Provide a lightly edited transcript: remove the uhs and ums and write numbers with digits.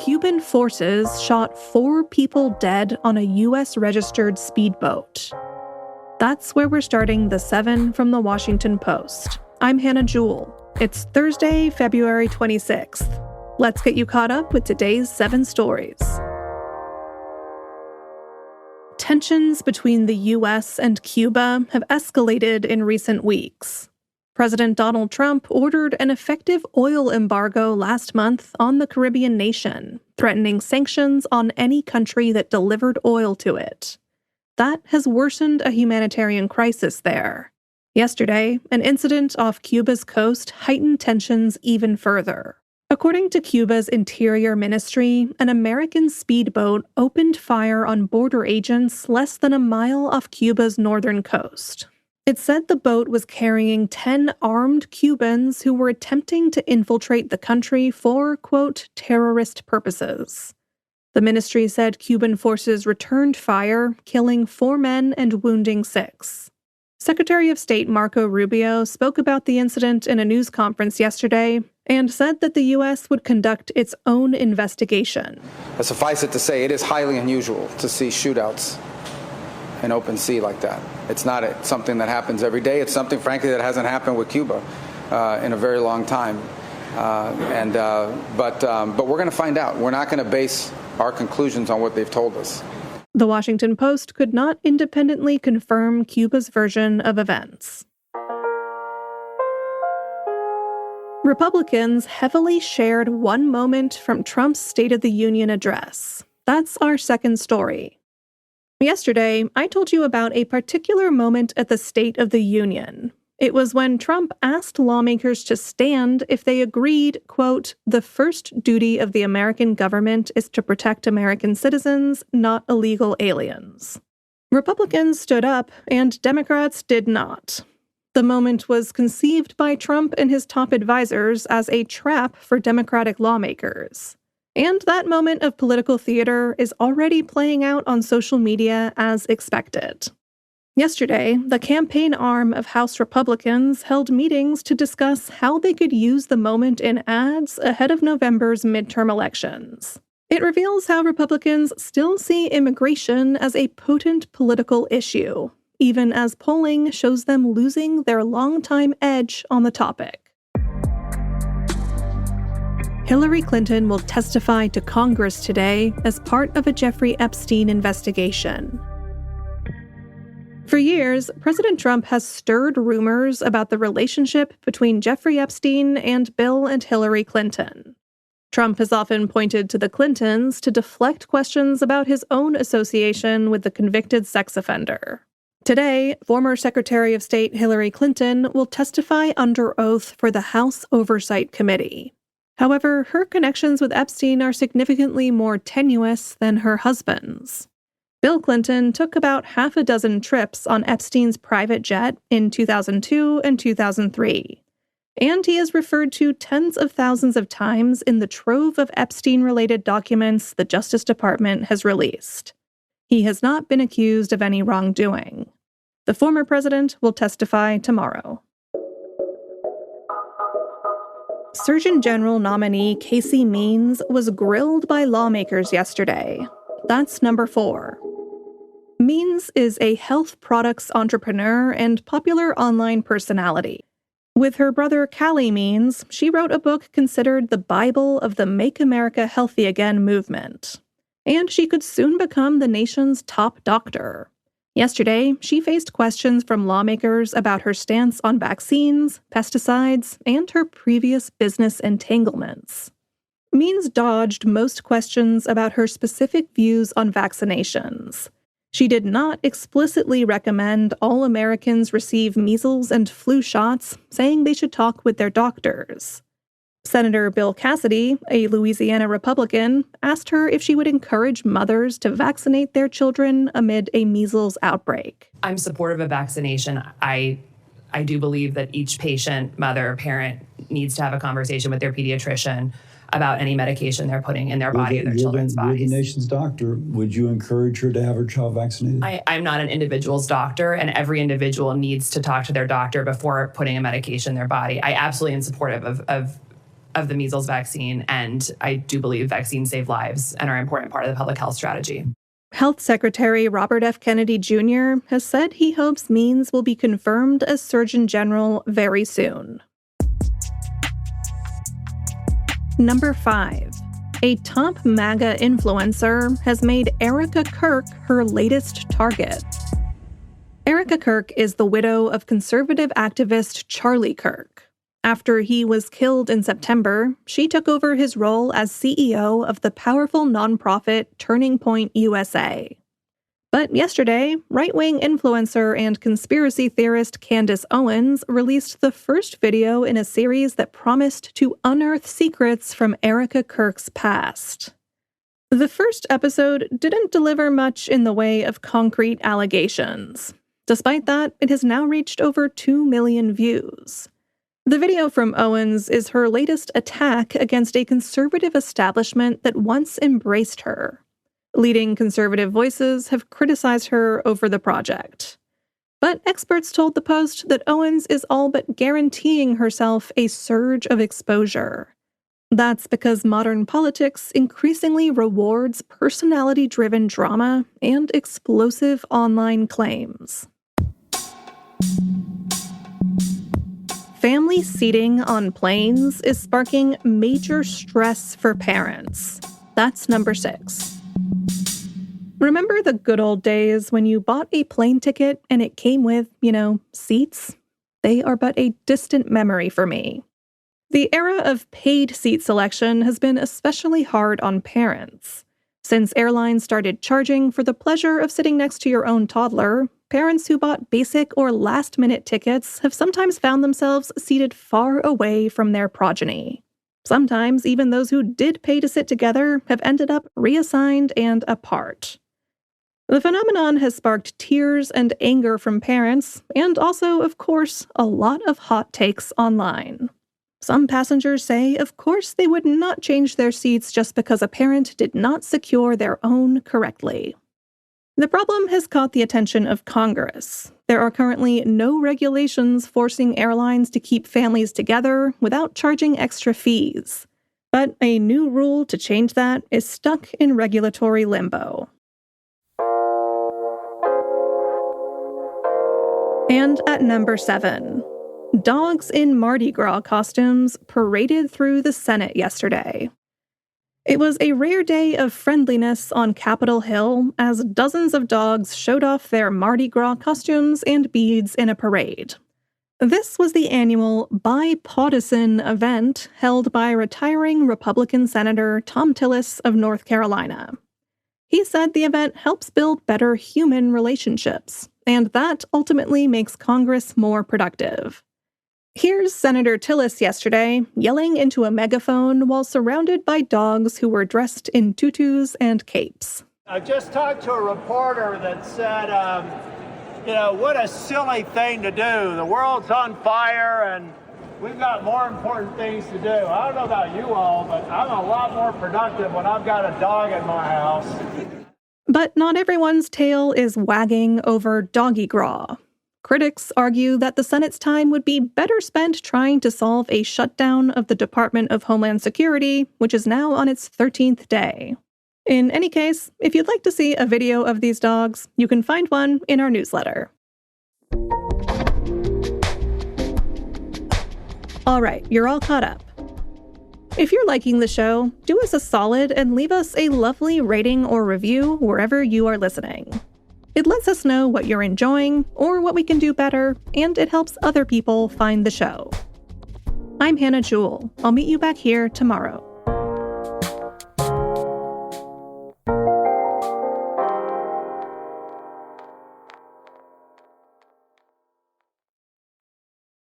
Cuban forces shot 4 people dead on a U.S.-registered speedboat. That's where we're starting the 7 from the Washington Post. I'm Hannah Jewell. It's Thursday, February 26th. Let's get you caught up with today's 7 stories. Tensions between the U.S. and Cuba have escalated in recent weeks. President Donald Trump ordered an effective oil embargo last month on the Caribbean nation, threatening sanctions on any country that delivered oil to it. That has worsened a humanitarian crisis there. Yesterday, an incident off Cuba's coast heightened tensions even further. According to Cuba's Interior Ministry, an American speedboat opened fire on border agents less than a mile off Cuba's northern coast. It said the boat was carrying 10 armed Cubans who were attempting to infiltrate the country for, quote, terrorist purposes. The ministry said Cuban forces returned fire, killing 4 men and wounding 6. Secretary of State Marco Rubio spoke about the incident in a news conference yesterday and said that the U.S. would conduct its own investigation. Suffice it to say, it is highly unusual to see shootouts in open sea like that. It's not something that happens every day. It's something, frankly, that hasn't happened with Cuba in a very long time. But we're going to find out. We're not going to base our conclusions on what they've told us. The Washington Post could not independently confirm Cuba's version of events. Republicans heavily shared one moment from Trump's State of the Union address. That's our second story. Yesterday, I told you about a particular moment at the State of the Union. It was when Trump asked lawmakers to stand if they agreed, quote, the first duty of the American government is to protect American citizens, not illegal aliens. Republicans stood up, and Democrats did not. The moment was conceived by Trump and his top advisors as a trap for Democratic lawmakers. And that moment of political theater is already playing out on social media as expected. Yesterday, the campaign arm of House Republicans held meetings to discuss how they could use the moment in ads ahead of November's midterm elections. It reveals how Republicans still see immigration as a potent political issue, even as polling shows them losing their longtime edge on the topic. Hillary Clinton will testify to Congress today as part of a Jeffrey Epstein investigation. For years, President Trump has stirred rumors about the relationship between Jeffrey Epstein and Bill and Hillary Clinton. Trump has often pointed to the Clintons to deflect questions about his own association with the convicted sex offender. Today, former Secretary of State Hillary Clinton will testify under oath for the House Oversight Committee. However, her connections with Epstein are significantly more tenuous than her husband's. Bill Clinton took about 6 trips on Epstein's private jet in 2002 and 2003. And he is referred to tens of thousands of times in the trove of Epstein-related documents the Justice Department has released. He has not been accused of any wrongdoing. The former president will testify tomorrow. Surgeon General nominee Casey Means was grilled by lawmakers yesterday. That's number 4. Means is a health products entrepreneur and popular online personality. With her brother Callie Means, she wrote a book considered the Bible of the Make America Healthy Again movement. And she could soon become the nation's top doctor. Yesterday, she faced questions from lawmakers about her stance on vaccines, pesticides, and her previous business entanglements. Means dodged most questions about her specific views on vaccinations. She did not explicitly recommend all Americans receive measles and flu shots, saying they should talk with their doctors. Senator Bill Cassidy, a Louisiana Republican, asked her if she would encourage mothers to vaccinate their children amid a measles outbreak. I'm supportive of vaccination. I do believe that each patient, mother, parent needs to have a conversation with their pediatrician about any medication they're putting in their body or their children's bodies. You're the nation's doctor. Would you encourage her to have her child vaccinated? I'm not an individual's doctor, and every individual needs to talk to their doctor before putting a medication in their body. I absolutely am supportive of of the measles vaccine. And I do believe vaccines save lives and are an important part of the public health strategy. Health Secretary Robert F. Kennedy Jr. has said he hopes Means will be confirmed as Surgeon General very soon. Number 5. A top MAGA influencer has made Erika Kirk her latest target. Erika Kirk is the widow of conservative activist Charlie Kirk. After he was killed in September, she took over his role as CEO of the powerful nonprofit Turning Point USA. But yesterday, right-wing influencer and conspiracy theorist Candace Owens released the first video in a series that promised to unearth secrets from Erika Kirk's past. The first episode didn't deliver much in the way of concrete allegations. Despite that, it has now reached over 2 million views. The video from Owens is her latest attack against a conservative establishment that once embraced her. Leading conservative voices have criticized her over the project. But experts told the Post that Owens is all but guaranteeing herself a surge of exposure. That's because modern politics increasingly rewards personality-driven drama and explosive online claims. Family seating on planes is sparking major stress for parents. That's number 6. Remember the good old days when you bought a plane ticket and it came with, seats? They are but a distant memory for me. The era of paid seat selection has been especially hard on parents. Since airlines started charging for the pleasure of sitting next to your own toddler, parents who bought basic or last-minute tickets have sometimes found themselves seated far away from their progeny. Sometimes even those who did pay to sit together have ended up reassigned and apart. The phenomenon has sparked tears and anger from parents, and also, of course, a lot of hot takes online. Some passengers say, of course, they would not change their seats just because a parent did not secure their own correctly. The problem has caught the attention of Congress. There are currently no regulations forcing airlines to keep families together without charging extra fees. But a new rule to change that is stuck in regulatory limbo. And at number 7. Dogs in Mardi Gras costumes paraded through the Senate yesterday. It was a rare day of friendliness on Capitol Hill as dozens of dogs showed off their Mardi Gras costumes and beads in a parade. This was the annual bipartisan event held by retiring Republican Senator Thom Tillis of North Carolina. He said the event helps build better human relationships, and that ultimately makes Congress more productive. Here's Senator Tillis yesterday yelling into a megaphone while surrounded by dogs who were dressed in tutus and capes. I just talked to a reporter that said, what a silly thing to do. The world's on fire and we've got more important things to do. I don't know about you all, but I'm a lot more productive when I've got a dog in my house. But not everyone's tail is wagging over doggy gras. Critics argue that the Senate's time would be better spent trying to solve a shutdown of the Department of Homeland Security, which is now on its 13th day. In any case, if you'd like to see a video of these dogs, you can find one in our newsletter. All right, you're all caught up. If you're liking the show, do us a solid and leave us a lovely rating or review wherever you are listening. It lets us know what you're enjoying or what we can do better, and it helps other people find the show. I'm Hannah Jewell. I'll meet you back here tomorrow.